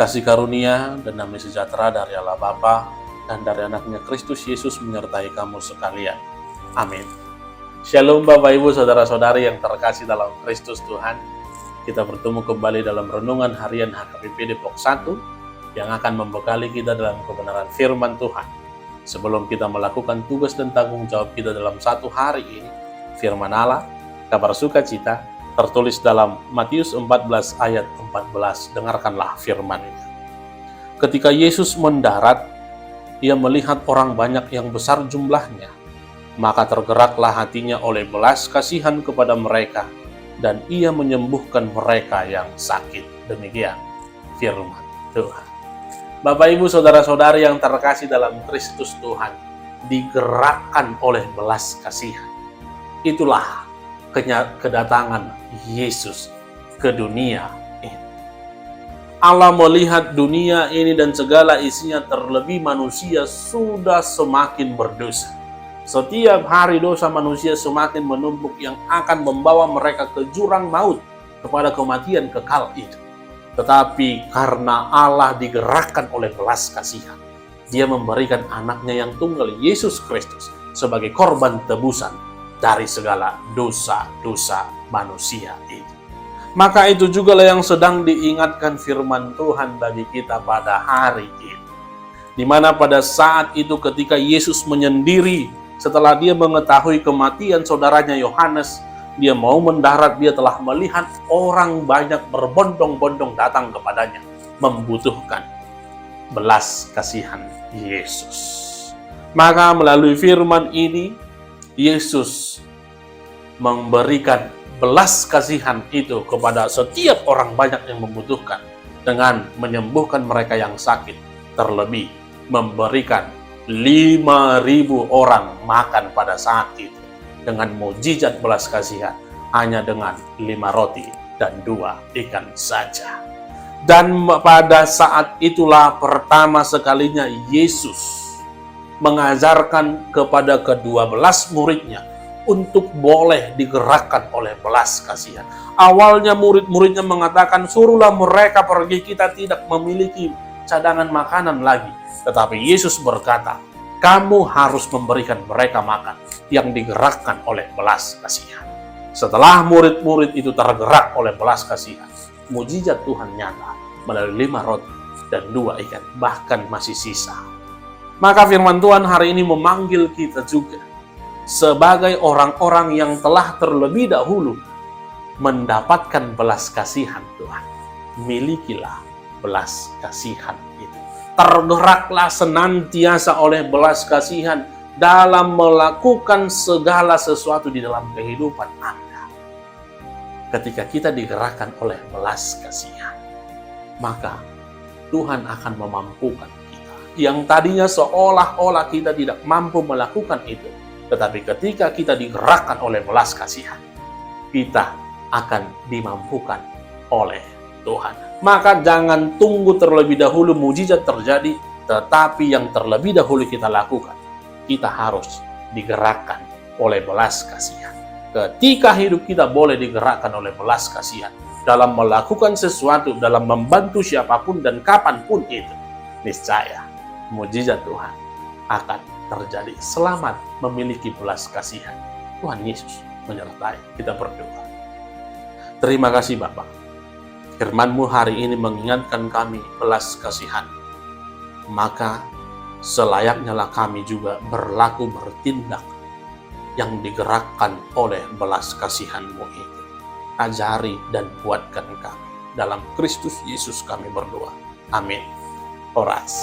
kasih karunia dan damai sejahtera dari Allah Bapa dan dari anaknya Kristus Yesus menyertai kamu sekalian. Amin. Shalom Bapak Ibu Saudara-saudari yang terkasih dalam Kristus Tuhan. Kita bertemu kembali dalam renungan harian HKBP Depok 1 yang akan membekali kita dalam kebenaran firman Tuhan. Sebelum kita melakukan tugas dan tanggung jawab kita dalam satu hari ini, firman Allah, kabar sukacita, tertulis dalam Matius 14 ayat 14. Dengarkanlah firman-Nya. Ketika Yesus mendarat, Ia melihat orang banyak yang besar jumlahnya, maka tergeraklah hatinya oleh belas kasihan kepada mereka, dan Ia menyembuhkan mereka yang sakit. Demikian firman Tuhan. Bapak Ibu Saudara-saudari yang terkasih dalam Kristus Tuhan, digerakkan oleh belas kasihan. Itulah kedatangan Yesus ke dunia ini. Allah melihat dunia ini dan segala isinya, terlebih manusia sudah semakin berdosa. Setiap hari dosa manusia semakin menumpuk yang akan membawa mereka ke jurang maut, kepada kematian kekal itu. Tetapi karena Allah digerakkan oleh belas kasihan, Dia memberikan anaknya yang tunggal, Yesus Kristus, sebagai korban tebusan dari segala dosa-dosa manusia itu. Maka itu jugalah yang sedang diingatkan firman Tuhan bagi kita pada hari ini. Di mana pada saat itu ketika Yesus menyendiri, setelah Dia mengetahui kematian saudaranya Yohanes, Dia mau mendarat, Dia telah melihat orang banyak berbondong-bondong datang kepadanya, membutuhkan belas kasihan Yesus. Maka melalui firman ini, Yesus memberikan belas kasihan itu kepada setiap orang banyak yang membutuhkan, dengan menyembuhkan mereka yang sakit, terlebih memberikan 5.000 orang makan pada saat itu dengan mukjizat belas kasihan, hanya dengan 5 roti dan 2 ikan saja. Dan pada saat itulah pertama sekalinya Yesus mengajarkan kepada ke-12 muridnya untuk boleh digerakkan oleh belas kasihan. Awalnya murid-muridnya mengatakan, suruhlah mereka pergi, kita tidak memiliki cadangan makanan lagi. Tetapi Yesus berkata, kamu harus memberikan mereka makan, yang digerakkan oleh belas kasihan. Setelah murid-murid itu tergerak oleh belas kasihan, mukjizat Tuhan nyata melalui 5 roti dan 2 ikan, bahkan masih sisa. Maka firman Tuhan hari ini memanggil kita juga sebagai orang-orang yang telah terlebih dahulu mendapatkan belas kasihan Tuhan. Milikilah belas kasihan itu. Tergeraklah senantiasa oleh belas kasihan dalam melakukan segala sesuatu di dalam kehidupan Anda. Ketika kita digerakkan oleh belas kasihan, maka Tuhan akan memampukan kita. Yang tadinya seolah-olah kita tidak mampu melakukan itu, tetapi ketika kita digerakkan oleh belas kasihan, kita akan dimampukan oleh Tuhan. Maka jangan tunggu terlebih dahulu mukjizat terjadi, tetapi yang terlebih dahulu kita lakukan, kita harus digerakkan oleh belas kasihan. Ketika hidup kita boleh digerakkan oleh belas kasihan dalam melakukan sesuatu, dalam membantu siapapun dan kapanpun itu, niscaya mukjizat Tuhan akan terjadi. Selamat memiliki belas kasihan. Tuhan Yesus menyertai. Kita berdoa. Terima kasih Bapa. Firman-Mu hari ini mengingatkan kami belas kasihan. Maka selayaknya lah kami juga berlaku bertindak yang digerakkan oleh belas kasihan-Mu itu. Ajari dan kuatkan kami. Dalam Kristus Yesus kami berdoa. Amin. Oras.